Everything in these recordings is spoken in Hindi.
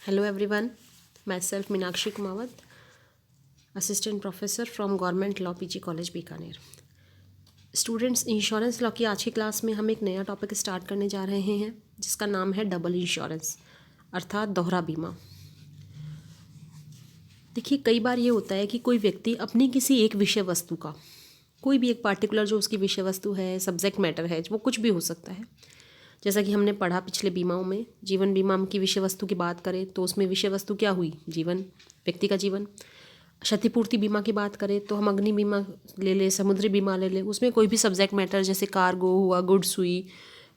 Hello everyone, myself Meenakshi Kumawat, Assistant Professor from Government Law PG College Bikaner. Students, insurance law की आज की क्लास में हम एक नया टॉपिक स्टार्ट करने जा रहे हैं जिसका नाम है डबल इंश्योरेंस अर्थात दोहरा बीमा। देखिए, कई बार ये होता है कि कोई व्यक्ति अपनी किसी एक विषय वस्तु का, कोई भी एक पार्टिकुलर जो उसकी विषय वस्तु है, सब्जेक्ट मैटर है, वो कुछ भी हो सकता है। जैसा कि हमने पढ़ा पिछले बीमाओं में, जीवन बीमा की विषय वस्तु की बात करें तो उसमें विषय वस्तु क्या हुई? जीवन, व्यक्ति का जीवन। क्षतिपूर्ति बीमा की बात करें तो हम अग्नि बीमा ले लें, समुद्री बीमा ले लें, उसमें कोई भी सब्जेक्ट मैटर जैसे कार्गो हुआ, गुड्स हुई,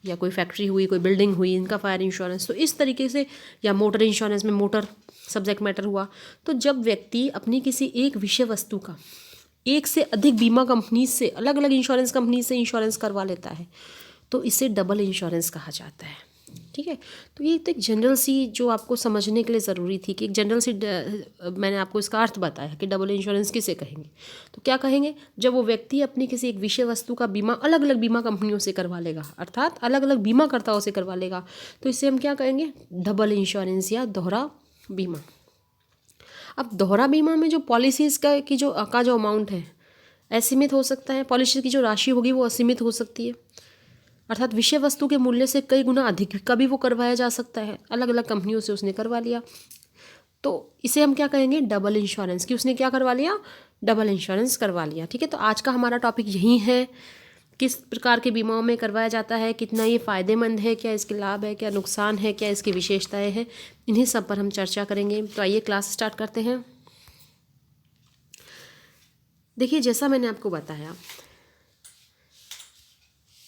या कोई फैक्ट्री हुई, कोई बिल्डिंग हुई, इनका फायर इंश्योरेंस। तो इस तरीके से, या मोटर इंश्योरेंस में मोटर सब्जेक्ट मैटर हुआ। तो जब व्यक्ति अपनी किसी एक विषय वस्तु का एक से अधिक बीमा कंपनी से, अलग अलग इंश्योरेंस कंपनी से इंश्योरेंस करवा लेता है तो इसे डबल इंश्योरेंस कहा जाता है। ठीक है, तो ये तो एक जनरल सी जो आपको समझने के लिए ज़रूरी थी कि एक जनरल सी मैंने आपको इसका अर्थ बताया कि डबल इंश्योरेंस किसे कहेंगे। तो क्या कहेंगे? जब वो व्यक्ति अपनी किसी एक विषय वस्तु का बीमा अलग अलग बीमा कंपनियों से करवा लेगा, अर्थात अलग अलग बीमाकर्ताओं से करवा लेगा, तो इसे हम क्या कहेंगे? डबल इंश्योरेंस या दोहरा बीमा। अब दोहरा बीमा में जो पॉलिसीज़ का जो अमाउंट है असीमित हो सकता है, पॉलिसी की जो राशि होगी वो असीमित हो सकती है, अर्थात विषय वस्तु के मूल्य से कई गुना अधिक का भी वो करवाया जा सकता है। अलग अलग कंपनियों से उसने करवा लिया तो इसे हम क्या कहेंगे? Double insurance. कि उसने क्या करवा लिया? डबल इंश्योरेंस करवा लिया। ठीक है, तो आज का हमारा टॉपिक यही है, किस प्रकार के बीमाओं में करवाया जाता है, कितना ये फ़ायदेमंद है, क्या इसके लाभ है, क्या नुकसान है, क्या इसकी विशेषताएं हैं, इन्हीं सब पर हम चर्चा करेंगे। तो आइए क्लास स्टार्ट करते हैं। देखिए, जैसा मैंने आपको बताया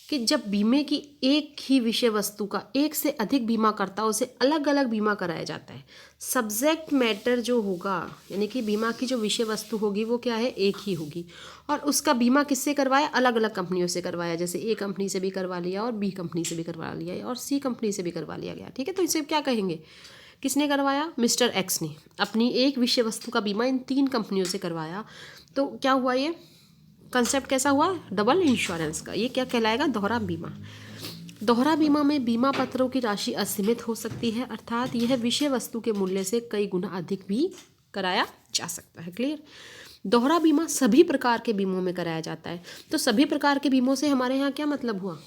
कि जब बीमे की एक ही विषय वस्तु का एक से अधिक बीमाकर्ताओं से अलग अलग बीमा कराया जाता है, सब्जेक्ट मैटर जो होगा, यानी कि बीमा की जो विषय वस्तु होगी वो क्या है? एक ही होगी, और उसका बीमा किससे करवाया? अलग अलग कंपनियों से करवाया। जैसे ए कंपनी से भी करवा लिया, और बी कंपनी से भी करवा लिया, और सी कंपनी से भी करवा लिया गया। ठीक है, तो इसे क्या कहेंगे? किसने करवाया? मिस्टर एक्स ने अपनी एक विषय वस्तु का बीमा इन 3 कंपनियों से करवाया। तो क्या हुआ? ये कंसेप्ट कैसा हुआ? डबल इंश्योरेंस का। ये क्या कहलाएगा? दोहरा बीमा। दोहरा बीमा में बीमा पत्रों की राशि असीमित हो सकती है, अर्थात यह विषय वस्तु के मूल्य से कई गुना अधिक भी कराया जा सकता है। क्लियर? दोहरा बीमा सभी प्रकार के बीमों में कराया जाता है। तो सभी प्रकार के बीमों से हमारे यहाँ क्या मतलब हुआ?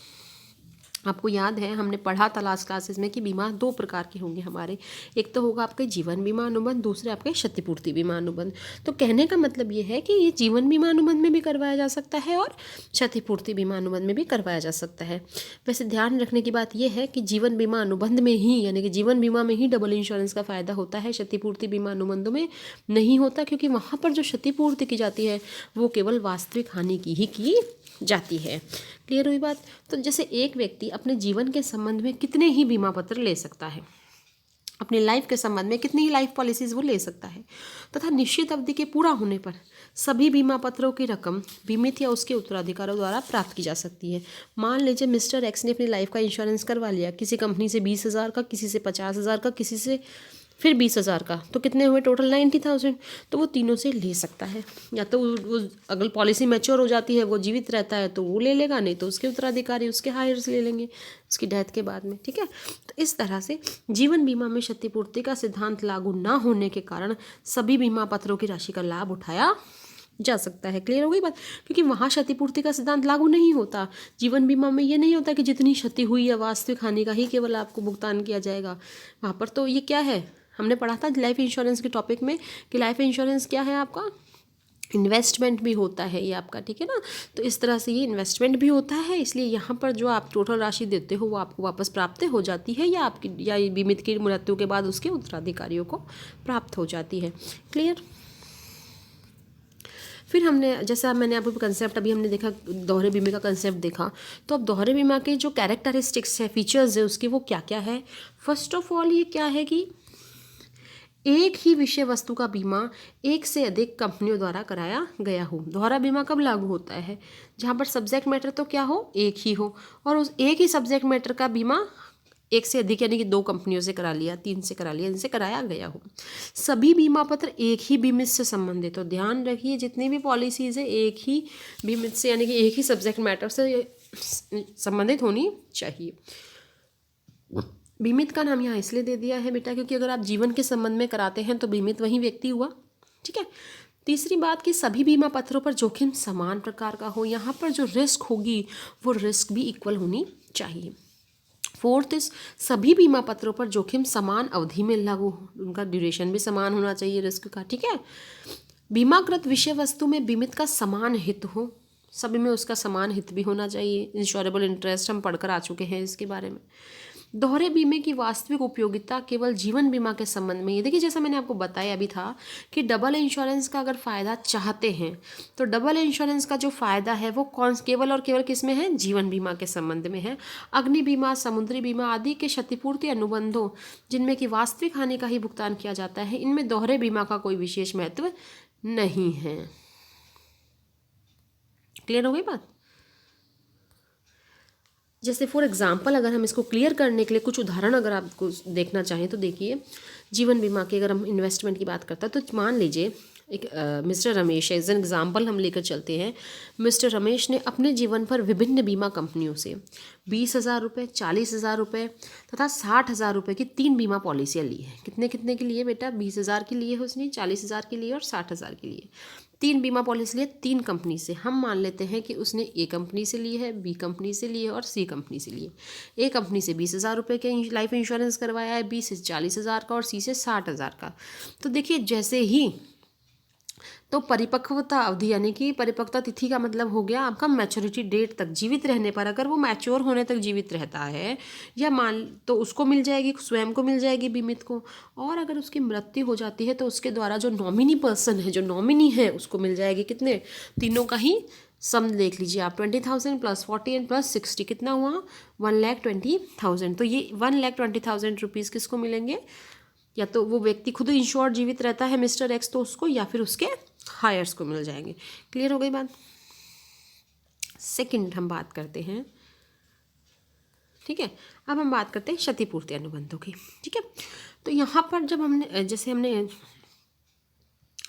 आपको याद है, हमने पढ़ा था लास्ट क्लासेस में कि बीमा 2 प्रकार के होंगे हमारे। एक तो होगा आपके जीवन बीमा अनुबंध, दूसरे आपके क्षतिपूर्ति बीमा अनुबंध। तो कहने का मतलब ये है कि ये जीवन बीमा अनुबंध में भी करवाया जा सकता है और क्षतिपूर्ति बीमा अनुबंध में भी करवाया जा सकता है। वैसे ध्यान रखने की बात यह है कि जीवन बीमा अनुबंध में ही, यानी कि जीवन बीमा में ही डबल इंश्योरेंस का फ़ायदा होता है, क्षतिपूर्ति बीमा अनुबंधों में नहीं होता, क्योंकि वहाँ पर जो क्षतिपूर्ति की जाती है वो केवल वास्तविक हानि की ही की जाती है। क्लियर हुई बात? तो जैसे एक व्यक्ति अपने जीवन के संबंध में कितने ही बीमा पत्र ले सकता है, अपने लाइफ के संबंध में कितनी ही लाइफ पॉलिसीज वो ले सकता है, तथा निश्चित अवधि के पूरा होने पर सभी बीमा पत्रों की रकम बीमित या उसके उत्तराधिकारियों द्वारा प्राप्त की जा सकती है। मान लीजिए मिस्टर एक्स ने अपनी लाइफ का इंश्योरेंस करवा लिया, किसी कंपनी से 20,000 का, किसी से 50,000 का, किसी से फिर 20,000 का, तो कितने हुए टोटल? 90,000। तो वो तीनों से ले सकता है। या तो वो अगर पॉलिसी मैच्योर हो जाती है, वो जीवित रहता है तो वो ले लेगा, नहीं तो उसके उत्तराधिकारी, उसके हायर्स ले लेंगे उसकी डेथ के बाद में। ठीक है, तो इस तरह से जीवन बीमा में क्षतिपूर्ति का सिद्धांत लागू ना होने के कारण सभी बीमा पत्रों की राशि का लाभ उठाया जा सकता है। क्लियर हो गई बात? क्योंकि वहाँ क्षतिपूर्ति का सिद्धांत लागू नहीं होता। जीवन बीमा में ये नहीं होता कि जितनी क्षति हुई या वास्तविक हानि का ही केवल आपको भुगतान किया जाएगा। वहाँ पर तो ये क्या है, हमने पढ़ा था लाइफ इंश्योरेंस के टॉपिक में कि लाइफ इंश्योरेंस क्या है आपका? इन्वेस्टमेंट भी होता है ये आपका। ठीक है ना? तो इस तरह से ये इन्वेस्टमेंट भी होता है, इसलिए यहाँ पर जो आप टोटल राशि देते हो वो आपको वापस प्राप्त हो जाती है, या आपकी या बीमित की मृत्यु के बाद उसके उत्तराधिकारियों को प्राप्त हो जाती है। क्लियर? फिर हमने, जैसा मैंने आपको कंसेप्ट अभी हमने देखा, दोहरे बीमे का कंसेप्ट देखा, तो अब दोहरे बीमा के जो कैरेक्टरिस्टिक्स है, फीचर्स है उसके, वो क्या क्या है? फर्स्ट ऑफ ऑल ये क्या है कि एक ही विषय वस्तु का बीमा एक से अधिक कंपनियों द्वारा कराया गया हो। दोहरा बीमा कब लागू होता है? जहाँ पर सब्जेक्ट मैटर तो क्या हो? एक ही हो, और उस एक ही सब्जेक्ट मैटर का बीमा एक से अधिक, यानी कि 2 कंपनियों से करा लिया, 3 से करा लिया, इनसे कराया गया हो। सभी बीमा पत्र एक ही बीमित से संबंधित हो। ध्यान रखिए, जितनी भी पॉलिसीज़ है एक ही बीमित से, यानी कि एक ही सब्जेक्ट मैटर से संबंधित होनी चाहिए। बीमित का नाम यहाँ इसलिए दे दिया है बेटा क्योंकि अगर आप जीवन के संबंध में कराते हैं तो बीमित वही व्यक्ति हुआ। ठीक है। तीसरी बात कि सभी बीमा पत्रों पर जोखिम समान प्रकार का हो, यहाँ पर जो रिस्क होगी वो रिस्क भी इक्वल होनी चाहिए। फोर्थ इज सभी बीमा पत्रों पर जोखिम समान अवधि में लागू हो, उनका ड्यूरेशन भी समान होना चाहिए रिस्क का। ठीक है। बीमाकृत विषय वस्तु में बीमित का समान हित हो, सभी में उसका समान हित भी होना चाहिए। इंश्योरेबल इंटरेस्ट हम पढ़कर आ चुके हैं इसके बारे में। दोहरे बीमे की वास्तविक उपयोगिता केवल जीवन बीमा के संबंध में। ये देखिए जैसा मैंने आपको बताया अभी था कि डबल इंश्योरेंस का अगर फ़ायदा चाहते हैं तो डबल इंश्योरेंस का जो फ़ायदा है वो केवल और केवल किस में है, जीवन बीमा के संबंध में है। अग्नि बीमा, समुद्री बीमा आदि के क्षतिपूर्ति अनुबंधों जिनमें कि वास्तविक हानि का ही भुगतान किया जाता है, इनमें दोहरे बीमा का कोई विशेष महत्व नहीं है। क्लियर हो गई बात। जैसे फॉर एग्जांपल अगर हम इसको क्लियर करने के लिए कुछ उदाहरण अगर आपको देखना चाहें तो देखिए, जीवन बीमा की अगर हम इन्वेस्टमेंट की बात करते हैं तो मान लीजिए एक मिस्टर रमेश है, एज एन एग्जाम्पल हम लेकर चलते हैं। मिस्टर रमेश ने अपने जीवन पर विभिन्न बीमा कंपनियों से 20,000 रुपये, 40,000 रुपये तथा 60,000 रुपये की 3 बीमा पॉलिसियाँ ली हैं। कितने कितने के लिए बेटा? 20,000 के लिए उसने, 40,000 के लिए और 60,000 के लिए 3 बीमा पॉलिसी लिए 3 कंपनी से। हम मान लेते हैं कि उसने ए कंपनी से ली है, बी कंपनी से ली है और सी कंपनी से लिए। ए कंपनी से 20,000 रुपये के लाइफ इंश्योरेंस करवाया है, बी से 40,000 का और सी से 60,000 का। तो देखिए जैसे ही तो परिपक्वता अवधि यानी कि परिपक्वता तिथि का मतलब हो गया आपका मैच्योरिटी डेट तक, जीवित रहने पर अगर वो मैच्योर होने तक जीवित रहता है या मान तो उसको मिल जाएगी, स्वयं को मिल जाएगी बीमित को। और अगर उसकी मृत्यु हो जाती है तो उसके द्वारा जो नॉमिनी पर्सन है, जो नॉमिनी है, उसको मिल जाएगी कितने? तीनों का ही सम देख लीजिए आप, 20,000 प्लस 40 एंड प्लस 60 कितना हुआ? 1,20,000। तो ये 1,20,000 रुपीज़ किसको मिलेंगे? या तो वो व्यक्ति खुद इंश्योर्ड जीवित रहता है मिस्टर एक्स तो उसको, या फिर उसके हायर्स को मिल जाएंगे। क्लियर हो गई बात। सेकंड हम बात करते हैं, ठीक है, अब हम बात करते हैं क्षतिपूर्ति अनुबंधों की। ठीक है, तो यहाँ पर जब हमने जैसे हमने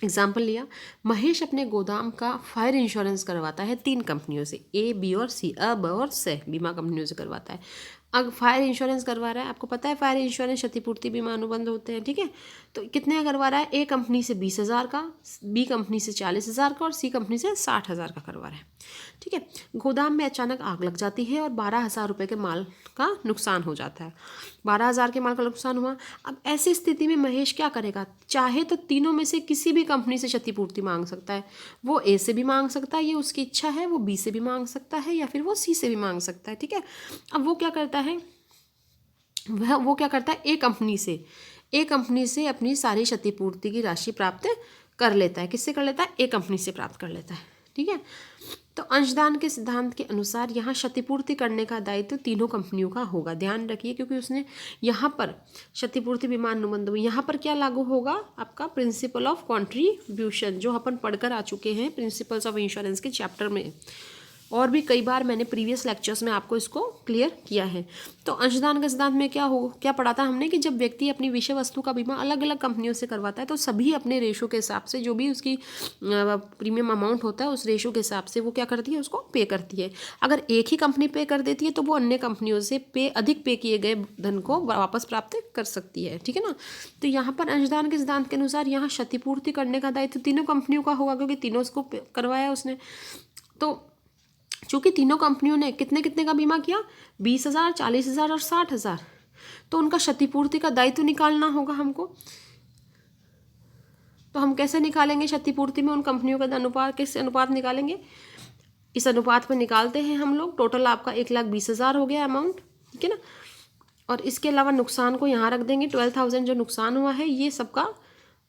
एग्जाम्पल लिया, महेश अपने गोदाम का फायर इंश्योरेंस करवाता है 3 कंपनियों से, ए, बी और सी, अ, ब और स बीमा कंपनियों से करवाता है। अब फायर इंश्योरेंस करवा रहा है, आपको पता है फायर इंश्योरेंस क्षतिपूर्ति बीमा अनुबंध होते हैं। ठीक है, तो कितने करवा रहा है? ए कंपनी से 20,000 का, बी कंपनी से 40,000 का और सी कंपनी से 60,000 का करवा रहा है। ठीक है, गोदाम में अचानक आग लग जाती है और 12,000 रुपये के माल का नुकसान हो जाता है। 12,000 के माल का नुकसान हुआ। अब ऐसी स्थिति में महेश क्या करेगा? चाहे तो तीनों में से किसी भी कंपनी से क्षतिपूर्ति मांग सकता है। वो ए से भी मांग सकता है, ये उसकी इच्छा है, वो बी से भी मांग सकता है या फिर वो सी से भी मांग सकता है। ठीक है, अब वो क्या करता है, वो क्या करता है, ए कंपनी से अपनी सारी क्षतिपूर्ति की राशि प्राप्त कर लेता है। किससे कर लेता है? ए कंपनी से प्राप्त कर लेता है। ठीक है, तो अंशदान के सिद्धांत के अनुसार यहाँ क्षतिपूर्ति करने का दायित्व तीनों कंपनियों का होगा। ध्यान रखिए क्योंकि उसने यहाँ पर क्षतिपूर्ति बीमा अनुबंध में यहाँ पर क्या लागू होगा? आपका प्रिंसिपल ऑफ कॉन्ट्रीब्यूशन, जो अपन पढ़कर आ चुके हैं प्रिंसिपल्स ऑफ इंश्योरेंस के चैप्टर में, और भी कई बार मैंने प्रीवियस लेक्चर्स में आपको इसको क्लियर किया है। तो अंशदान के सिद्धांत में क्या पढ़ा था हमने कि जब व्यक्ति अपनी विषय वस्तु का बीमा अलग अलग कंपनियों से करवाता है तो सभी अपने रेशो के हिसाब से जो भी उसकी प्रीमियम अमाउंट होता है उस रेशो के हिसाब से वो क्या करती है, उसको पे करती है। अगर एक ही कंपनी पे कर देती है तो वो अन्य कंपनियों से अधिक पे किए गए धन को वापस प्राप्त कर सकती है। ठीक है ना, तो यहाँ पर अंशदान के सिद्धांत के अनुसार यहाँ क्षतिपूर्ति करने का दायित्व तीनों कंपनियों का होगा क्योंकि तीनों उसको करवाया उसने। तो चूँकि तीनों कंपनियों ने कितने कितने का बीमा किया? 20,000, 40,000 और 60,000, तो उनका क्षतिपूर्ति का दायित्व निकालना होगा हमको। तो हम कैसे निकालेंगे क्षतिपूर्ति में उन कंपनियों का अनुपात? किस अनुपात निकालेंगे? इस अनुपात पर निकालते हैं हम लोग। टोटल आपका 1,20,000 हो गया अमाउंट। ठीक है ना, और इसके अलावा नुकसान को यहाँ रख देंगे। 12,000 जो नुकसान हुआ है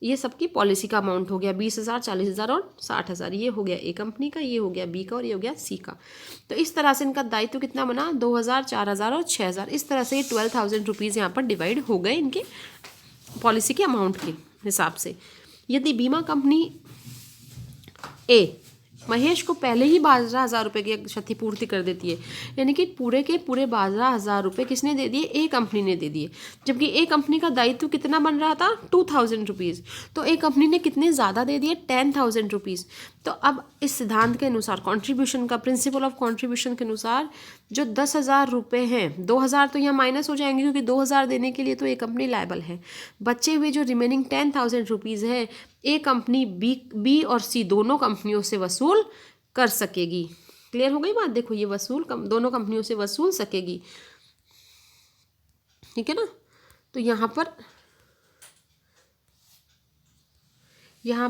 ये सबकी पॉलिसी का अमाउंट हो गया। 20,000, 40,000 और 60,000। ये हो गया ए कंपनी का, ये हो गया बी का और ये हो गया सी का। तो इस तरह से इनका दायित्व कितना बना? 2,000, 4,000 और 6,000। इस तरह से 12,000 रुपीज़ यहाँ पर डिवाइड हो गए इनके पॉलिसी के अमाउंट के हिसाब से। यदि बीमा कंपनी ए महेश को पहले ही 12,000 रुपये की क्षतिपूर्ति कर देती है, यानी कि पूरे के पूरे 12,000 रुपये किसने दे दिए, ए कंपनी ने दे दिए, जबकि ए कंपनी का दायित्व कितना बन रहा था 2,000 रुपीज़, तो ए कंपनी ने कितने ज़्यादा दे दिए 10,000 रुपीज़। तो अब इस सिद्धांत के अनुसार कॉन्ट्रीब्यूशन का प्रिंसिपल ऑफ कॉन्ट्रीब्यूशन के अनुसार जो 10,000 रुपये हैं, 2,000 तो यहाँ माइनस हो जाएंगे क्योंकि 2,000 देने के लिए तो ए कंपनी लायबल है, बचे हुए जो रिमेनिंग 10,000 रुपीज़ है ए कंपनी बी और सी दोनों कंपनियों से वसूल कर सकेगी। क्लियर हो गई बात? देखो ये दोनों कंपनियों से वसूल सकेगी, ठीक है ना। तो यहाँ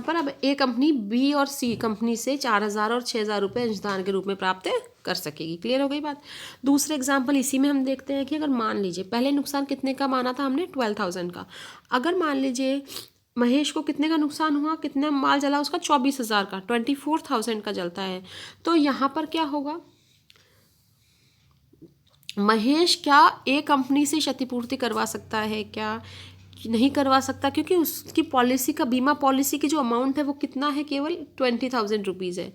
पर अब ए कंपनी बी और सी कंपनी से 4,000 और 6,000 रुपये अंशदान के रूप में प्राप्त कर सकेगी। क्लियर हो गई बात? दूसरे एग्जाम्पल इसी में हम देखते हैं कि अगर मान लीजिए पहले नुकसान कितने का माना था हमने 12,000 का, अगर मान लीजिए महेश को कितने का नुकसान हुआ, कितना माल जला उसका 24,000 का, 24,000 का जलता है, तो यहाँ पर क्या होगा, महेश क्या ए कंपनी से क्षतिपूर्ति करवा सकता है क्या? नहीं करवा सकता, क्योंकि उसकी पॉलिसी का बीमा पॉलिसी की जो अमाउंट है वो कितना है, केवल 20,000 रुपीज़ है।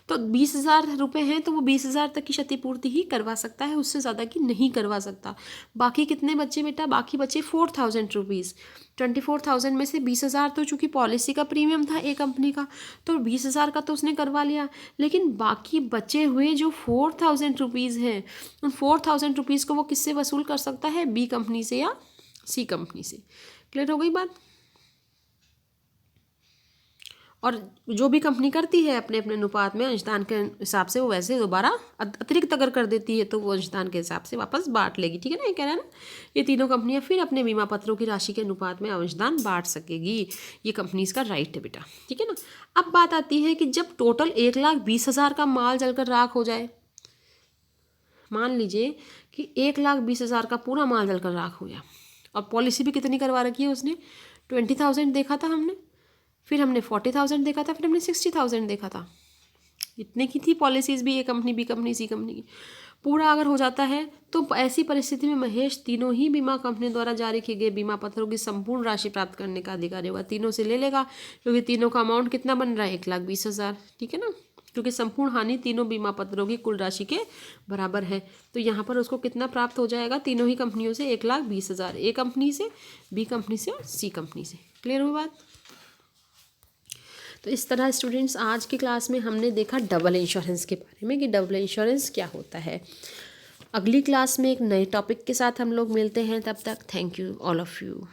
तो 20,000 रुपये हैं तो वो 20,000 तक की क्षतिपूर्ति ही करवा सकता है, उससे ज़्यादा की नहीं करवा सकता। बाकी कितने बचे बेटा? बाकी बचे 4,000 रुपीज़। 24,000 में से 20,000 तो चूँकि पॉलिसी का प्रीमियम था ए कंपनी का, तो 20,000 का तो उसने करवा लिया, लेकिन बाकी बचे हुए जो 4,000 रुपीज़ हैं, उन 4,000 रुपीज़ को वो किससे वसूल कर सकता है? बी कंपनी से या सी कंपनी से। क्लियर हो गई बात? और जो भी कंपनी करती है अपने अपने अनुपात में अंशदान के हिसाब से वो वैसे दोबारा अतिरिक्त अगर कर देती है तो वो अंशदान के हिसाब से वापस बांट लेगी, ठीक है ना। ये कह रहा है ना, ये तीनों कंपनियां फिर अपने बीमा पत्रों की राशि के अनुपात में अंशदान बांट सकेगी, ये कंपनीज का राइट है बेटा, ठीक है ना। अब बात आती है कि जब टोटल 1,20,000 का माल जलकर राख हो जाए, मान लीजिए कि 1,20,000 का पूरा माल जलकर राख हो गया, और पॉलिसी भी कितनी करवा रखी है उसने, 20,000 देखा था हमने, फिर हमने 40,000 देखा था, फिर हमने 60,000 देखा था, इतने की थी पॉलिसीज़ भी, ए कंपनी बी कंपनी सी कंपनी की। पूरा अगर हो जाता है तो ऐसी परिस्थिति में महेश तीनों ही बीमा कंपनी द्वारा जारी किए गए बीमा पत्रों की संपूर्ण राशि प्राप्त करने का अधिकारी होगा, तीनों से ले लेगा, क्योंकि तीनों का अमाउंट कितना बन रहा है 1,20,000, ठीक है ना, क्योंकि संपूर्ण हानि तीनों बीमा पत्रों की कुल राशि के बराबर है। तो यहाँ पर उसको कितना प्राप्त हो जाएगा, तीनों ही कंपनियों से 1,20,000, ए कंपनी से, बी कंपनी से और सी कंपनी से। क्लियर हुई बात? तो इस तरह स्टूडेंट्स आज की क्लास में हमने देखा डबल इंश्योरेंस के बारे में कि डबल इंश्योरेंस क्या होता है। अगली क्लास में एक नए टॉपिक के साथ हम लोग मिलते हैं, तब तक thank you all of you.